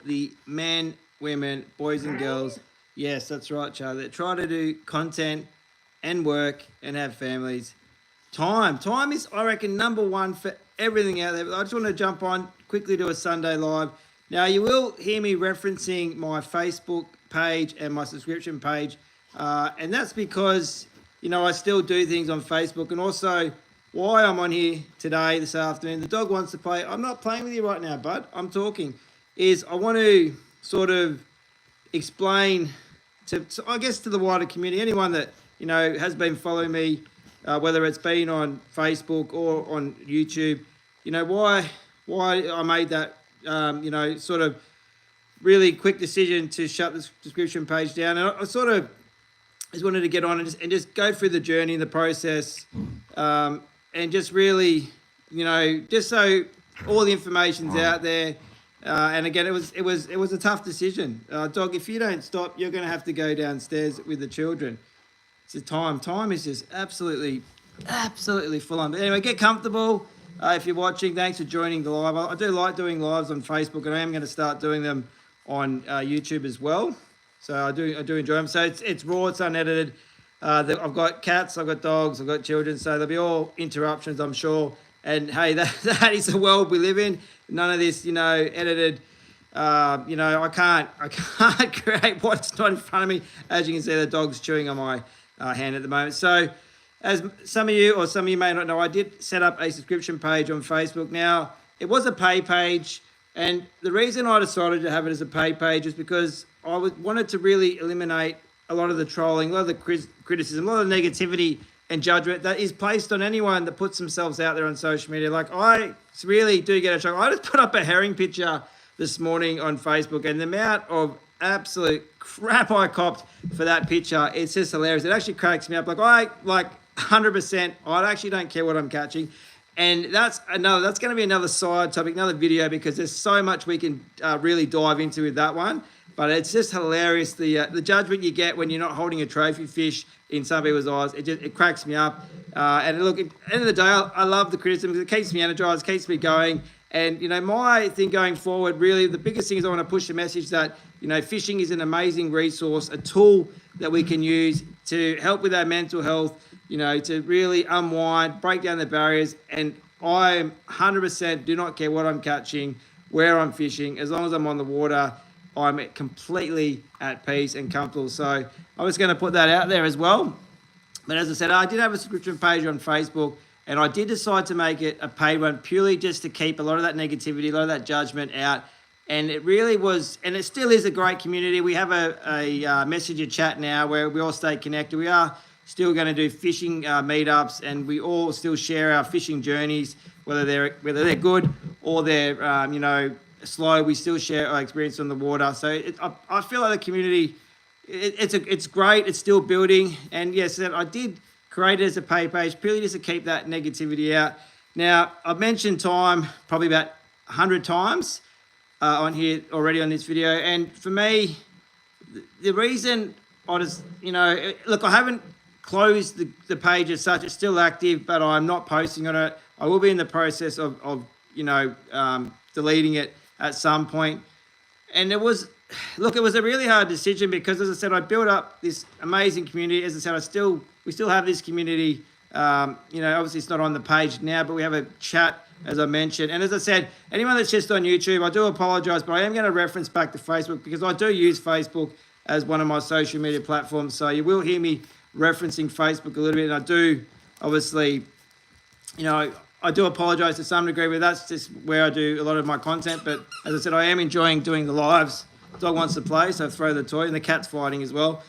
the men, women, boys and girls. Yes, that's right, Charlie. That try to do content and work and have families. Time is, I reckon, number one for everything out there. But I just want to jump on quickly to a Sunday live. Now, you will hear me referencing my Facebook page and my subscription page. And that's because, I still do things on Facebook. And also, why I'm on here today, this afternoon, the dog wants to play. I'm not playing with you right now, bud. I'm talking. Is I want to sort of explain to the wider community, anyone that, has been following me, whether it's been on Facebook or on YouTube, why I made that, sort of really quick decision to shut the subscription page down. And I sort of just wanted to get on and just go through the journey, the process, and just really, just so all the information's out there. And again, it was a tough decision. Dog, if you don't stop, you're going to have to go downstairs with the children. It's time is just absolutely full on. But anyway, get comfortable. If you're watching, thanks for joining the live. I do like doing lives on Facebook, and I am going to start doing them on YouTube as well. So I do enjoy them. So it's raw, it's unedited. I've got cats, I've got dogs, I've got children. So there'll be all interruptions, I'm sure. And hey, that is the world we live in. None of this, edited. I can't create what's not in front of me. As you can see, the dog's chewing on my hand at the moment. So as some of you may not know, I did set up a subscription page on Facebook. Now, it was a pay page. And the reason I decided to have it as a pay page is because I wanted to really eliminate a lot of the trolling, a lot of the criticism, a lot of the negativity and judgment that is placed on anyone that puts themselves out there on social media. Like, I really do get a shock. I just put up a herring picture this morning on Facebook, and the amount of absolute crap I copped for that picture, it's just hilarious. It actually cracks me up. Like 100%, I actually don't care what I'm catching. And that's going to be another side topic, another video, because there's so much we can really dive into with that one. But it's just hilarious, the judgment you get when you're not holding a trophy fish in some people's eyes. It cracks me up. And look, at the end of the day, I love the criticism because it keeps me energized, keeps me going. And, my thing going forward, really, the biggest thing is I want to push the message that, fishing is an amazing resource, a tool that we can use to help with our mental health, to really unwind, break down the barriers. And I 100% do not care what I'm catching, where I'm fishing, as long as I'm on the water. I'm completely at peace and comfortable. So I'm just going to put that out there as well. But as I said, I did have a subscription page on Facebook, and I did decide to make it a paid one purely just to keep a lot of that negativity, a lot of that judgment out. And it really was, and it still is a great community. We have a messenger chat now where we all stay connected. We are still going to do fishing meetups, and we all still share our fishing journeys, whether they're good or they're slow. We still share our experience on the water. So I feel like the community, it's great. It's still building. And yes, I did create it as a pay page purely just to keep that negativity out. Now, I've mentioned time probably about 100 times on here already on this video. And for me, the reason I just, look, I haven't closed the page as such. It's still active, but I'm not posting on it. I will be in the process of deleting it at some point. And it was a really hard decision because, as I said, I built up this amazing community. As I said, we still have this community. Obviously it's not on the page now, but we have a chat, as I mentioned. And as I said, anyone that's just on YouTube, I do apologize, but I am going to reference back to Facebook because I do use Facebook as one of my social media platforms. So you will hear me referencing Facebook a little bit. And I do, obviously, I do apologize to some degree, but that's just where I do a lot of my content. But as I said, I am enjoying doing the lives. The dog wants to play, so I throw the toy, and the cat's fighting as well.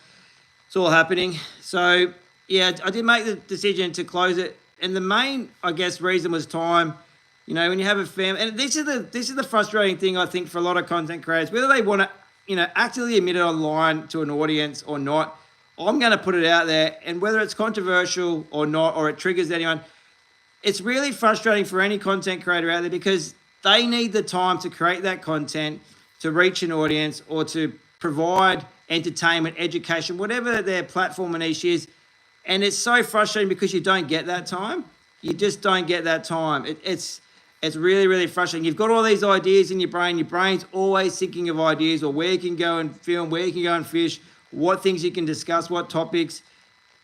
It's all happening. So, yeah, I did make the decision to close it. And the main, I guess, reason was time. When you have a family, and this is the frustrating thing, I think, for a lot of content creators, whether they want to, actively admit it online to an audience or not, I'm going to put it out there. And whether it's controversial or not, or it triggers anyone, it's really frustrating for any content creator out there because they need the time to create that content to reach an audience or to provide entertainment, education, whatever their platform and niche is. And it's so frustrating because you don't get that time. You just don't get that time. It's really, really frustrating. You've got all these ideas in your brain. Your brain's always thinking of ideas or where you can go and film, where you can go and fish, what things you can discuss, what topics,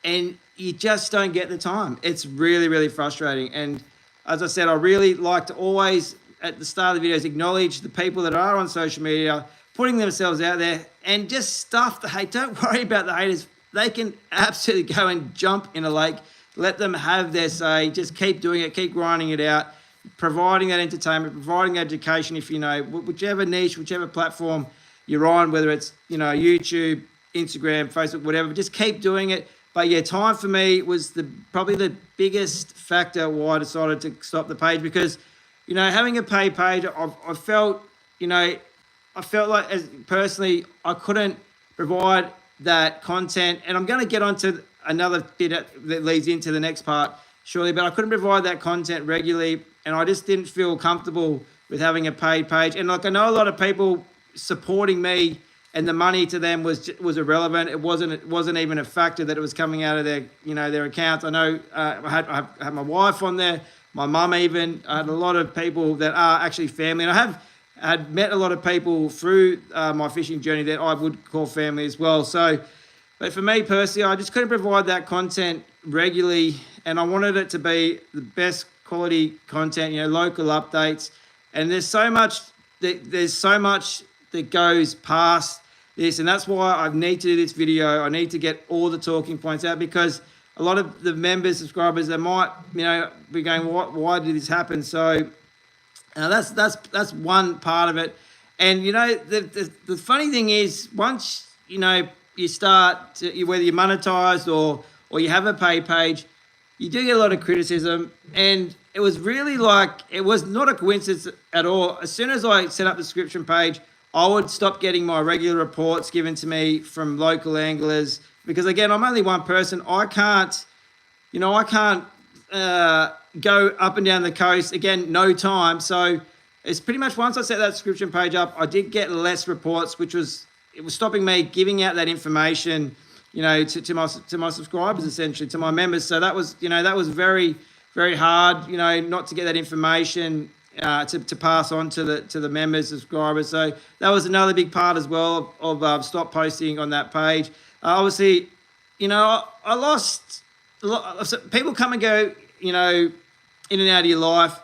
and you just don't get the time. It's really, really frustrating. And as I said, I really like to always, at the start of the videos, acknowledge the people that are on social media, putting themselves out there, and just stuff the hate. Don't worry about the haters. They can absolutely go and jump in a lake. Let them have their say. Just keep doing it. Keep grinding it out. Providing that entertainment, providing education, if you know, whichever niche, whichever platform you're on, whether it's, YouTube, Instagram, Facebook, whatever, just keep doing it. But yeah, time for me was probably the biggest factor why I decided to stop the page, because, having a paid page, I felt like, as personally, I couldn't provide that content, and I'm going to get onto another bit that leads into the next part shortly, but I couldn't provide that content regularly, and I just didn't feel comfortable with having a paid page. And like, I know a lot of people supporting me, and the money to them was irrelevant. It wasn't even a factor that it was coming out of their accounts. I know I had my wife on there, my mum even. I had a lot of people that are actually family, and I had met a lot of people through my fishing journey that I would call family as well. So, but for me personally, I just couldn't provide that content regularly, and I wanted it to be the best quality content, local updates. And there's so much that goes past this, and that's why I need to do this video. I need to get all the talking points out, because a lot of the members, subscribers, they might, be going, why did this happen? So that's one part of it. And the funny thing is, once you start to, whether you're monetized or you have a pay page, you do get a lot of criticism. And it was really it was not a coincidence at all. As soon as I set up the subscription page, I would stop getting my regular reports given to me from local anglers, because again, I'm only one person. I can't go up and down the coast. Again, no time. So it's pretty much, once I set that subscription page up, I did get less reports, it was stopping me giving out that information, to my subscribers, essentially, to my members. So that was very, very hard, not to get that information to pass on to the members, subscribers. So that was another big part as well of stop posting on that page. Obviously, I lost a lot. People come and go, in and out of your life.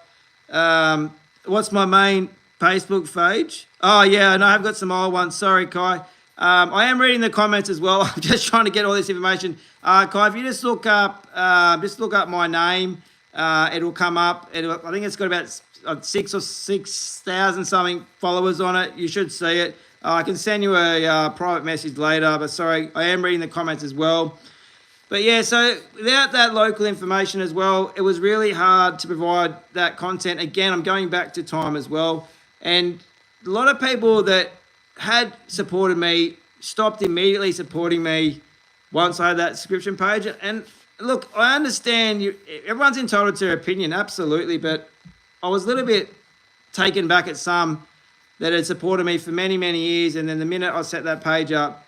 What's my main Facebook page? Oh yeah, and I've got some old ones. Sorry, Kai. I am reading the comments as well. I'm just trying to get all this information. Kai, if you just look up my name, it'll come up. I think it's got about 6,000 something followers on it. You should see it. I can send you a private message later, but sorry, I am reading the comments as well. But yeah, so without that local information as well, it was really hard to provide that content. Again, I'm going back to time as well. And a lot of people that had supported me stopped immediately supporting me once I had that subscription page. And look, I understand everyone's entitled to their opinion, absolutely, but I was a little bit taken back at some that had supported me for many, many years, and then the minute I set that page up,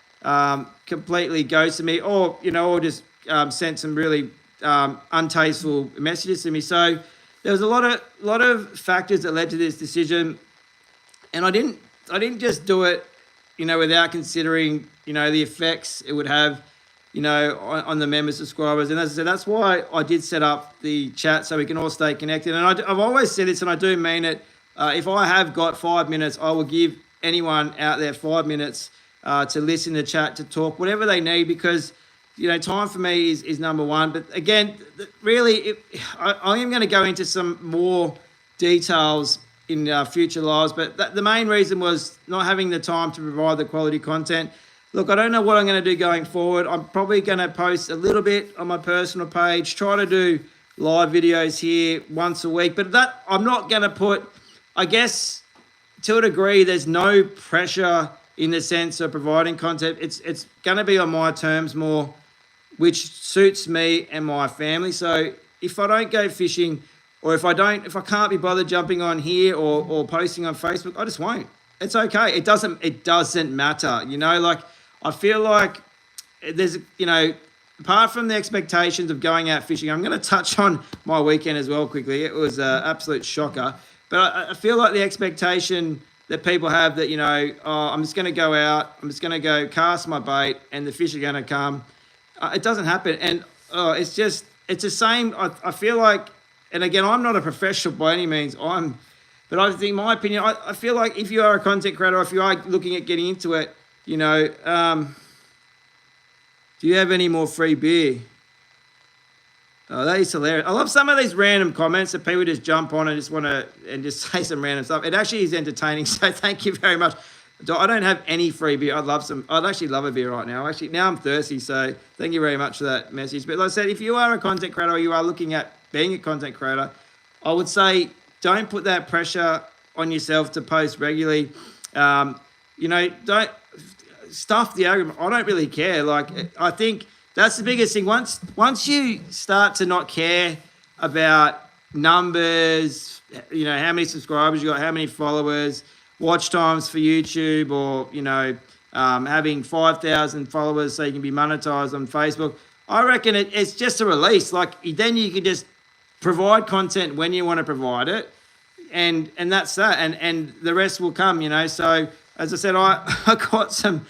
completely ghosted me, or just sent some really untasteful messages to me. So there was a lot of factors that led to this decision, and I didn't just do it, without considering, the effects it would have, on the members, subscribers. And as I said, that's why I did set up the chat, so we can all stay connected. And I've always said this, and I do mean it. If I have got 5 minutes, I will give anyone out there 5 minutes to listen to chat, to talk, whatever they need, because, time for me is number one. But again, really, I am going to go into some more details in future lives, but the main reason was not having the time to provide the quality content. Look, I don't know what I'm going to do going forward. I'm probably going to post a little bit on my personal page, try to do live videos here once a week, but that I'm not going to put, I guess, to a degree, there's no pressure in the sense of providing content. It's going to be on my terms more, which suits me and my family. So if I don't go fishing, or if I can't be bothered jumping on here or posting on Facebook, I just won't. It's okay. It doesn't matter. I feel like there's, apart from the expectations of going out fishing, I'm going to touch on my weekend as well quickly. It was an absolute shocker. But I feel like the expectation that people have that, I'm just going to go out, I'm just going to go cast my bait and the fish are going to come. It doesn't happen. And it's the same. I feel like, and again, I'm not a professional by any means. But I think, my opinion, I feel like if you are a content creator, or if you are looking at getting into it, do you have any more free beer? Oh, that is hilarious. I love some of these random comments that people just jump on and just want to and just say some random stuff. It actually is entertaining, so thank you very much. I don't have any free beer. I'd actually love a beer right now. Actually, now I'm thirsty, so thank you very much for that message. But like I said, if you are a content creator or you are looking at being a content creator, I would say don't put that pressure on yourself to post regularly. Don't stuff the argument. I don't really care. Like, I think that's the biggest thing. Once you start to not care about numbers, how many subscribers you got, how many followers, watch times for YouTube, or having 5,000 followers so you can be monetized on Facebook, I reckon it's just a release. Like, then you can just provide content when you want to provide it, and that's that, and the rest will come. So as I said, I got some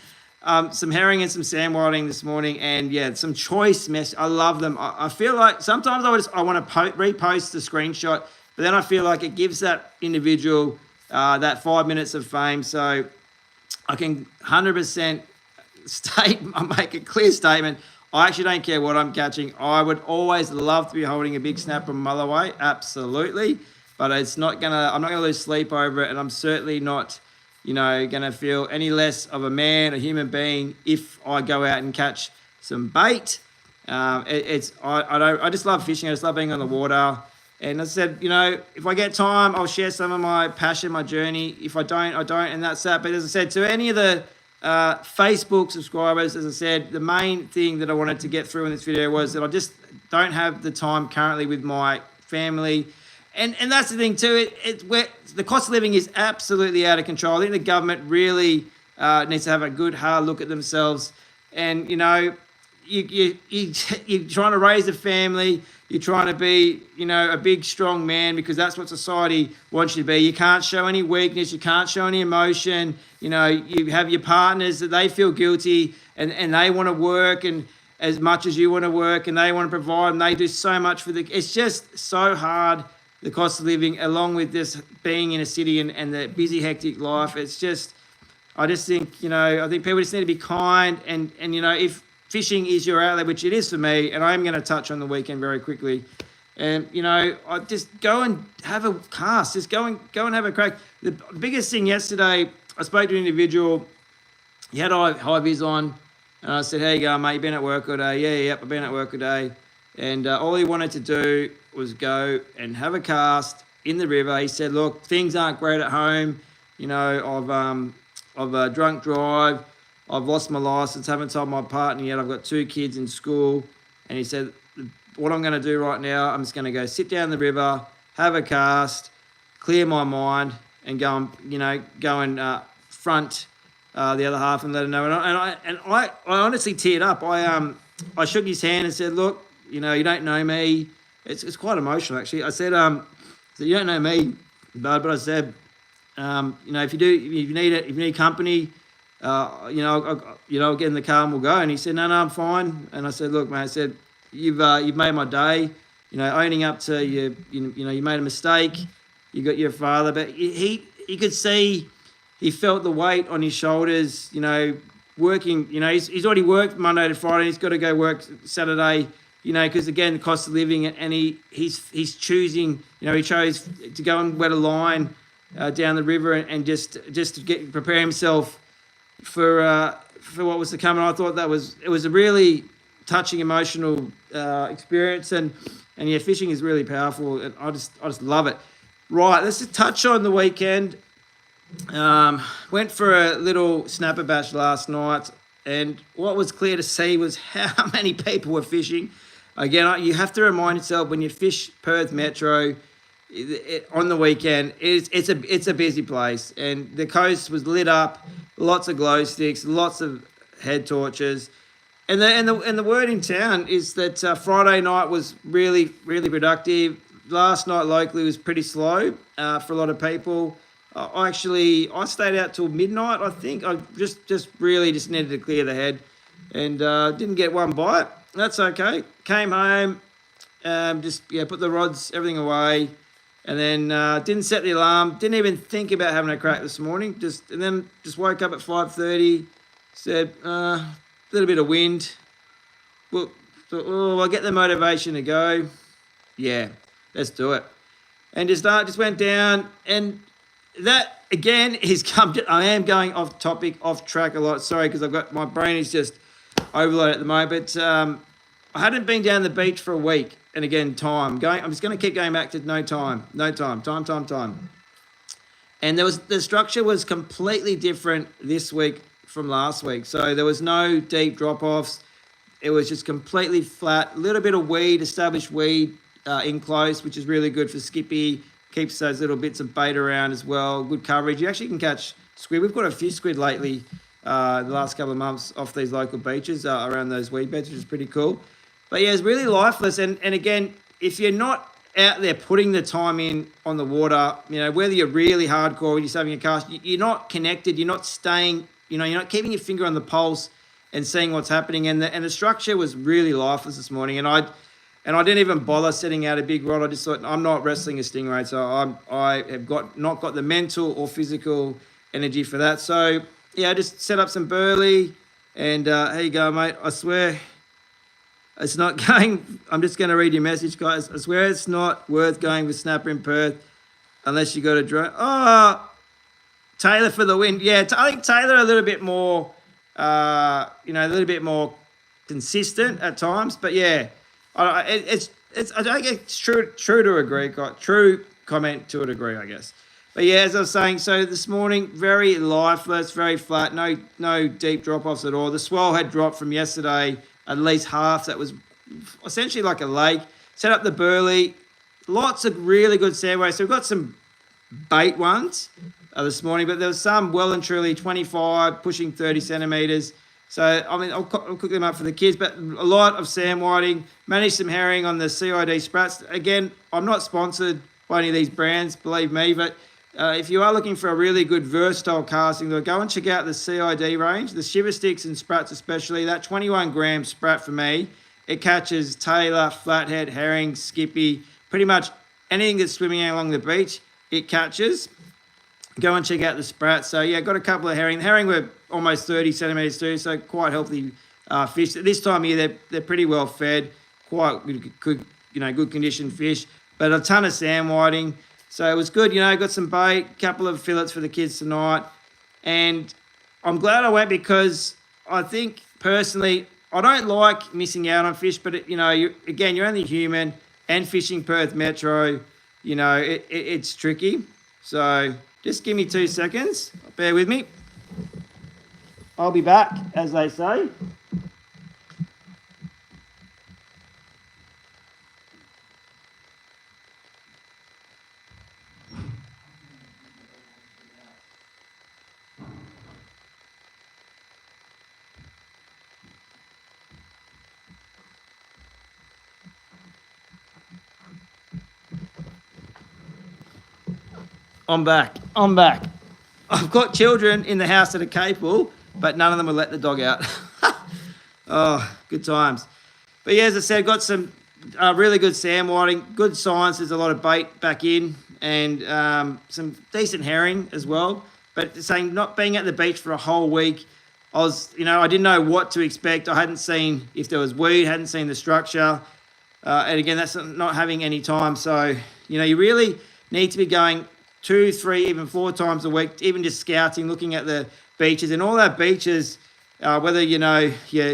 herring and some sand whiting this morning, and some choice mess. I love them. I feel like sometimes I want to repost the screenshot, but then I feel like it gives that individual that 5 minutes of fame. So I can 100% make a clear statement. I actually don't care what I'm catching. I would always love to be holding a big snapper a mile away, absolutely. But I'm not gonna lose sleep over it, and I'm certainly not gonna feel any less of a man, a human being, if I go out and catch some bait. I just love fishing. I just love being on the water. And as I said, if I get time, I'll share some of my passion, my journey. If I don't, I don't, and that's that. But as I said, to any of the Facebook subscribers, as I said, the main thing that I wanted to get through in this video was that I just don't have the time currently with my family. And that's the thing too. Where the cost of living is absolutely out of control. I think the government really needs to have a good hard look at themselves. And you're trying to raise a family. You're trying to be a big strong man, because that's what society wants you to be. You can't show any weakness. You can't show any emotion. You have your partners that they feel guilty and they want to work and as much as you want to work, and they want to provide, and they do so much for it's just so hard. The cost of living, along with this being in a city and the busy, hectic life, I just think, I think people just need to be kind, and if fishing is your outlet, which it is for me, and I'm going to touch on the weekend very quickly, and I just go and have a cast, just go and have a crack. The biggest thing yesterday, I spoke to an individual. He had high vis on, and I said, "How you going, mate? You been at work all day?" Yep, I've been at work all day. And all he wanted to do was go and have a cast in the river. He said, "Look, things aren't great at home. I've drunk drive. I've lost my license. Haven't told my partner yet. I've got 2 kids in school." And he said, "What I'm going to do right now, I'm just going to go sit down the river, have a cast, clear my mind, and go and front the other half and let him know." And I honestly teared up. I shook his hand and said, "Look, you don't know me." It's quite emotional, actually. I said, "So you don't know me, bud," but I said, if you need company, I'll get in the car and we'll go." And he said, "No, I'm fine." And I said, "Look, mate," I said, you've made my day. Owning up to you made a mistake. You got your father," but he could see, he felt the weight on his shoulders. Working. He's already worked Monday to Friday. He's got to go work Saturday. Because again, the cost of living, and he's choosing. He chose to go and wet a line down the river and just to prepare himself for what was to come. And I thought it was a really touching, emotional experience. And fishing is really powerful, and I just love it. Right, let's just touch on the weekend. Went for a little snapper bash last night, and what was clear to see was how many people were fishing. Again, you have to remind yourself, when you fish Perth Metro on the weekend, it's a busy place, and the coast was lit up, lots of glow sticks, lots of head torches, and the word in town is that Friday night was really, really productive. last night locally was pretty slow for a lot of people. I stayed out till midnight. I think I just really just needed to clear the head, and didn't get one bite. That's okay. Came home, put the rods, everything away, and then didn't set the alarm. Didn't even think about having a crack this morning. Just woke up at 5:30. Said a little bit of wind. Well, I'll get the motivation to go. Yeah, let's do it. And just went down, and that again is I am going off topic, off track a lot. Sorry, because my brain is just overloaded at the moment. But I hadn't been down the beach for a week, and again, I'm just going to keep going back to time. And the structure was completely different this week from last week. So there was no deep drop-offs. It was just completely flat. A little bit of established weed in close, which is really good for Skippy. Keeps those little bits of bait around as well. Good coverage. You actually can catch squid. We've got a few squid lately the last couple of months off these local beaches around those weed beds, which is pretty cool. But yeah, it's really lifeless. And again, if you're not out there putting the time in on the water, whether you're really hardcore or you're just having a cast, you're not connected. You're not staying, you're not keeping your finger on the pulse and seeing what's happening. And the structure was really lifeless this morning. And I didn't even bother setting out a big rod. I just thought, I'm not wrestling a stingray, so I have not got the mental or physical energy for that. So yeah, I just set up some burley, and here you go, mate. I swear it's not going. I'm just going to read your message, guys. I swear it's not worth going with snapper in Perth unless you got a drone. Oh, Taylor for the win. Yeah, I think Taylor a little bit more, a little bit more consistent at times. But yeah, I think it's true to agree. True comment to a degree, I guess. But yeah, as I was saying, so this morning, very lifeless, very flat, no deep drop-offs at all. The swell had dropped from yesterday at least half. That was essentially like a lake. Set up the burley. Lots of really good sandways. So we've got some bait ones this morning, but there was some well and truly 25, pushing 30 centimetres. So, I'll cook them up for the kids, but a lot of sand whiting. Managed some herring on the CID sprats. Again, I'm not sponsored by any of these brands, believe me, but if you are looking for a really good versatile casting, go and check out the CID range, the shiver sticks and sprats especially. That 21 gram sprat for me, it catches tailor, flathead, herring, skippy, pretty much anything that's swimming along the beach, it catches. Go and check out the sprats. So yeah, got a couple of herring. The herring were almost 30 centimetres too, so quite healthy fish. At this time of year, they're pretty well fed, quite good conditioned fish, but a ton of sand whiting. So it was good, got some bait, couple of fillets for the kids tonight. And I'm glad I went because I think personally, I don't like missing out on fish, but you're only human, and fishing Perth Metro, it's tricky. So just give me 2 seconds. Bear with me. I'll be back, as they say. I'm back. I've got children in the house that are capable, but none of them will let the dog out. Oh, good times. But yeah, as I said, got some really good sand whiting, good signs. There's a lot of bait back in, and some decent herring as well. But saying not being at the beach for a whole week, I didn't know what to expect. I hadn't seen if there was weed, hadn't seen the structure. And again, that's not having any time. So, you really need to be going 2, 3, even 4 times a week, even just scouting, looking at the beaches. And all our beaches, whether,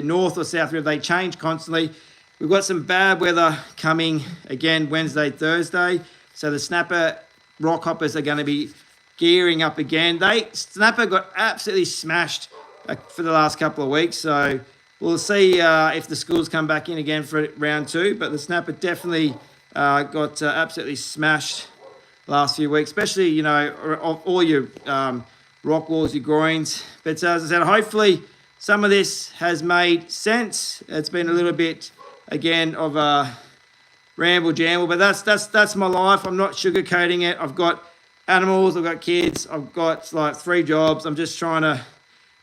north or south river, they change constantly. We've got some bad weather coming again Wednesday, Thursday. So the snapper rock hoppers are going to be gearing up again. Snapper got absolutely smashed for the last couple of weeks. So we'll see if the schools come back in again for round 2. But the snapper definitely got absolutely smashed last few weeks, especially, all your rock walls, your groins. But as I said, hopefully some of this has made sense. It's been a little bit, again, of a ramble jamble, but that's my life. I'm not sugarcoating it. I've got animals, I've got kids, I've got like 3 jobs. I'm just trying to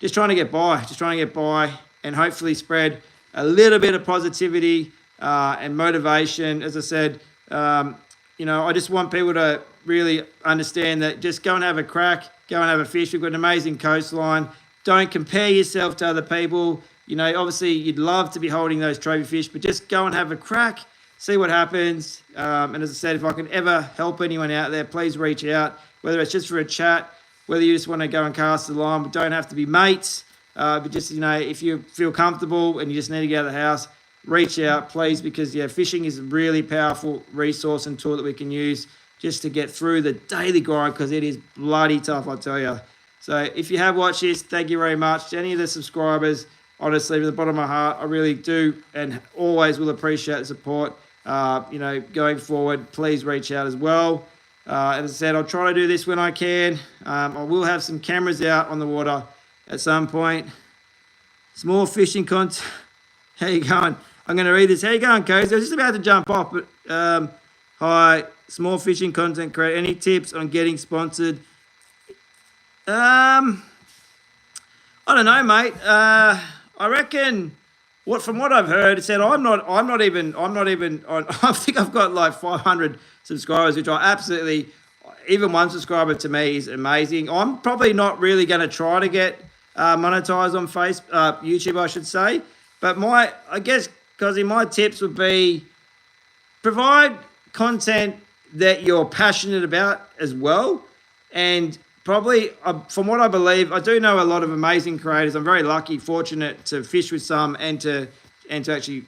get by, and hopefully spread a little bit of positivity and motivation. As I said, I just want people to really understand that just go and have a crack, go and have a fish. We've got an amazing coastline. Don't compare yourself to other people. Obviously you'd love to be holding those trophy fish, but just go and have a crack, see what happens. And as I said, if I can ever help anyone out there, please reach out, whether it's just for a chat, whether you just want to go and cast the line. We don't have to be mates, but just, if you feel comfortable and you just need to get out of the house, reach out, please, because, fishing is a really powerful resource and tool that we can use just to get through the daily grind, because it is bloody tough, I tell you. So if you have watched this, thank you very much. To any of the subscribers, honestly, from the bottom of my heart, I really do and always will appreciate the support. Going forward, please reach out as well. As I said, I'll try to do this when I can. I will have some cameras out on the water at some point. Small fishing content. How you going? I'm going to read this. How you going, Cozy? I was just about to jump off, but hi, small fishing content creator. Any tips on getting sponsored? I don't know, mate. I reckon from what I've heard, it said I'm not even on. I think I've got like 500 subscribers, which I absolutely, even one subscriber to me is amazing. I'm probably not really going to try to get monetized on YouTube, I should say. But my tips would be provide content that you're passionate about as well. And probably, from what I believe, I do know a lot of amazing creators. I'm very lucky, fortunate to fish with some and to actually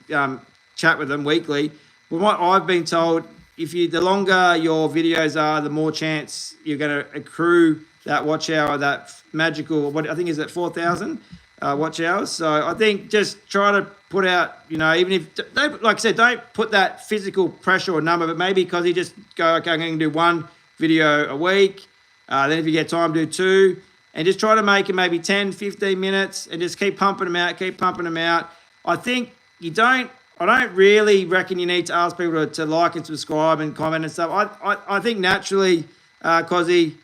chat with them weekly. But what I've been told, the longer your videos are, the more chance you're going to accrue that watch hour, that magical, what I think is at 4,000 watch hours. So I think just try to put out, even if, like I said, don't put that physical pressure or number, but maybe because you just go, okay, I'm going to do 1 video a week. Then if you get time, do 2. And just try to make it maybe 10, 15 minutes and just keep pumping them out. I think I don't really reckon you need to ask people to like and subscribe and comment and stuff. I think naturally, Cozzy,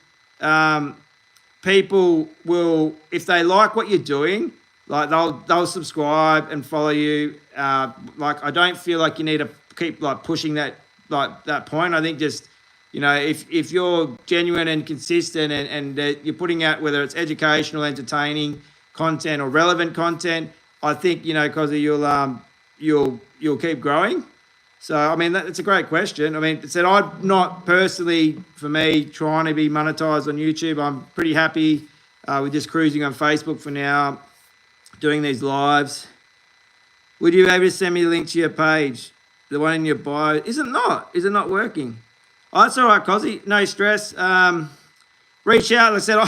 people will, if they like what you're doing, like they'll subscribe and follow you. Like I don't feel like you need to keep like pushing that point. I think just, if you're genuine and consistent and you're putting out, whether it's educational, entertaining content or relevant content, I think, Cozzy, you'll keep growing. So, I mean, that's a great question. I mean, it said I'm not personally, for me, trying to be monetized on YouTube. I'm pretty happy with just cruising on Facebook for now, doing these lives. Would you be able to send me the link to your page? The one in your bio. Is it not working? Oh, that's all right, Cozzy. No stress. Reach out. Like I said,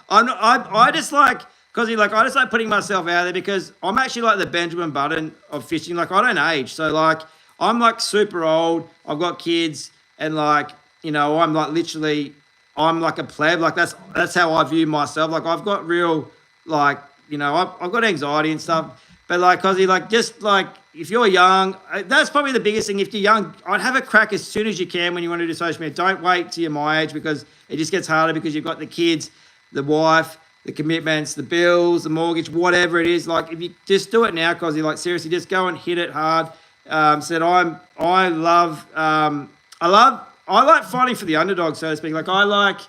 I just like, Cozzy, like, I just like putting myself out there because I'm actually like the Benjamin Button of fishing. Like, I don't age. So, like, I'm like super old. I've got kids and like, I'm like literally, I'm like a pleb. Like that's how I view myself. Like I've got real, like, I've got anxiety and stuff. But like, Cozzy, like just like, if you're young, that's probably the biggest thing. If you're young, I'd have a crack as soon as you can when you want to do social media. Don't wait till you're my age because it just gets harder because you've got the kids, the wife, the commitments, the bills, the mortgage, whatever it is. Like if you just do it now, Cozzy, like seriously, just go and hit it hard. I like fighting for the underdog, so to speak. Like I like,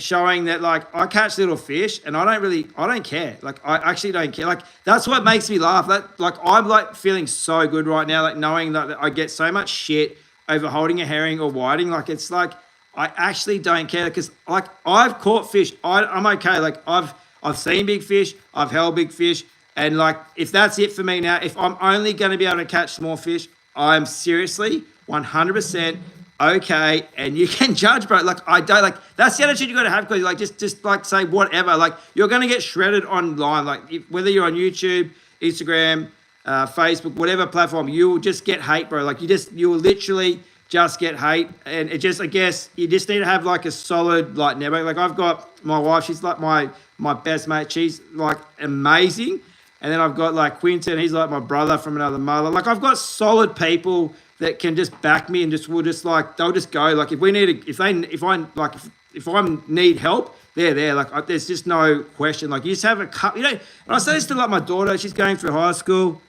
showing that like I catch little fish and I don't care. Like I actually don't care. Like that's what makes me laugh. That like I'm like feeling so good right now, like knowing that I get so much shit over holding a herring or whiting. Like it's like I actually don't care because like I've caught fish. I'm okay. Like I've seen big fish. I've held big fish. And like, if that's it for me now, if I'm only going to be able to catch small fish, I'm seriously 100% okay. And you can judge, bro. Like, I don't like, that's the attitude you got to have because like, just like say whatever, like you're going to get shredded online. Like whether you're on YouTube, Instagram, Facebook, whatever platform, you will just get hate, bro. Like you will literally just get hate. And it just, I guess you just need to have like a solid, like network. Like I've got my wife, she's like my best mate. She's like amazing. And then I've got like Quinton, he's like my brother from another mother. Like I've got solid people that can just back me and they'll just go. Like if I need help, they're there. Like there's just no question. Like you just have a cup, and I say this to like my daughter, she's going through high school.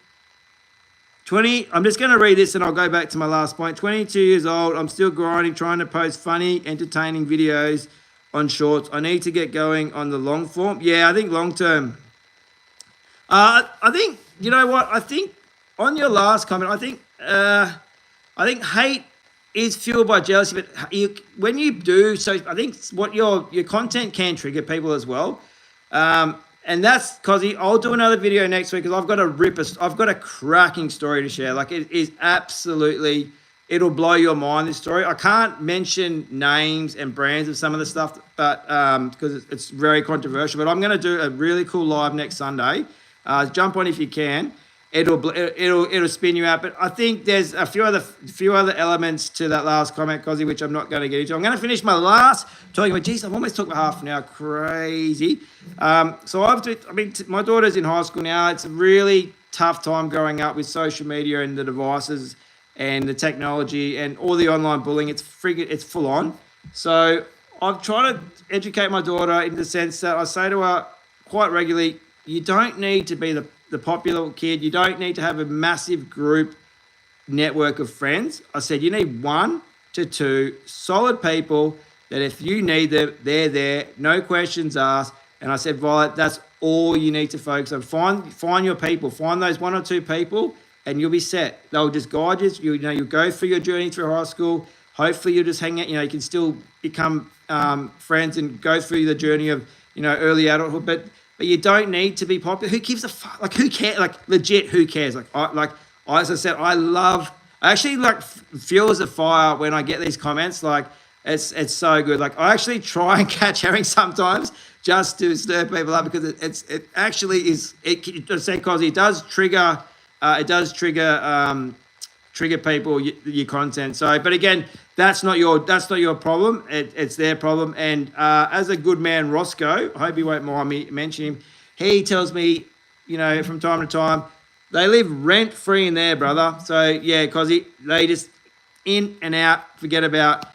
I'm just going to read this and I'll go back to my last point. 22 years old. I'm still grinding, trying to post funny, entertaining videos on shorts. I need to get going on the long form. Yeah, I think long term. I think, you know what? I think on your last comment, I think hate is fueled by jealousy, but when you do, so I think what your content can trigger people as well. And that's because I'll do another video next week because I've got a cracking story to share. Like it is absolutely, it'll blow your mind, this story. I can't mention names and brands of some of the stuff, but because it's very controversial. But I'm going to do a really cool live next Sunday. Jump on if you can. It'll spin you out. But I think there's a few other elements to that last comment, Cozzy, which I'm not going to get into. I'm going to finish my last talking about. Geez, I've almost talked for half an hour. Crazy. My daughter's in high school now. It's a really tough time growing up with social media and the devices and the technology and all the online bullying. It's full on. So I've tried to educate my daughter in the sense that I say to her quite regularly, you don't need to be the popular kid. You don't need to have a massive group network of friends. I said you need 1 to 2 solid people that if you need them, they're there, no questions asked. And I said, Violet, that's all you need to focus on. Find your people. Find those 1 or 2 people and you'll be set. They'll just guide you. You'll go through your journey through high school. Hopefully you'll just hang out. You can still become friends and go through the journey of, early adulthood. But you don't need to be popular. Who gives a fuck? Like, who cares? Like, legit, who cares? As I said, I actually fuel as a fire when I get these comments. Like, it's so good. Like, I actually try and catch herring sometimes just to stir people up because it actually is. It does trigger. Trigger people, your content. So, but again, that's not your problem. It's their problem. And as a good man, Roscoe, I hope you won't mind me mentioning him. He tells me, from time to time, they live rent free in there, brother. So yeah, because they just in and out, forget about.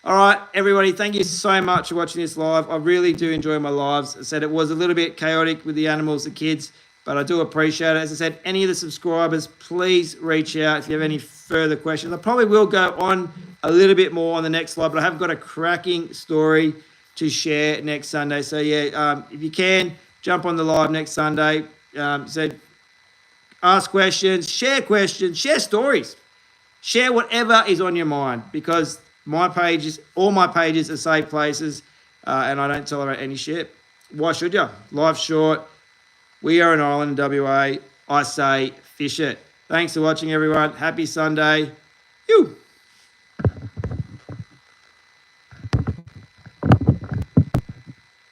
All right, everybody, thank you so much for watching this live. I really do enjoy my lives. I said it was a little bit chaotic with the animals, the kids. But I do appreciate it. As I said, any of the subscribers, please reach out if you have any further questions. I probably will go on a little bit more on the next slide, but I have got a cracking story to share next Sunday. So, yeah, if you can, jump on the live next Sunday. Ask questions, share stories. Share whatever is on your mind because all my pages are safe places and I don't tolerate any shit. Why should you? Life's short. We are an island in WA. I say fish it. Thanks for watching, everyone. Happy Sunday. You.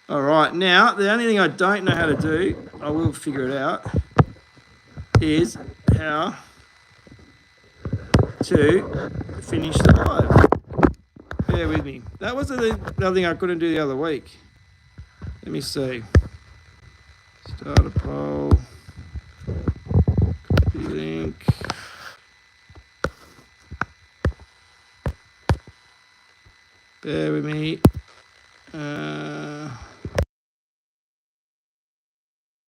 All right. Now, the only thing I don't know how to do, I will figure it out, is how to finish the live. Bear with me. That was the other thing I couldn't do the other week. Let me see. Start a poll. Copy link. Bear with me.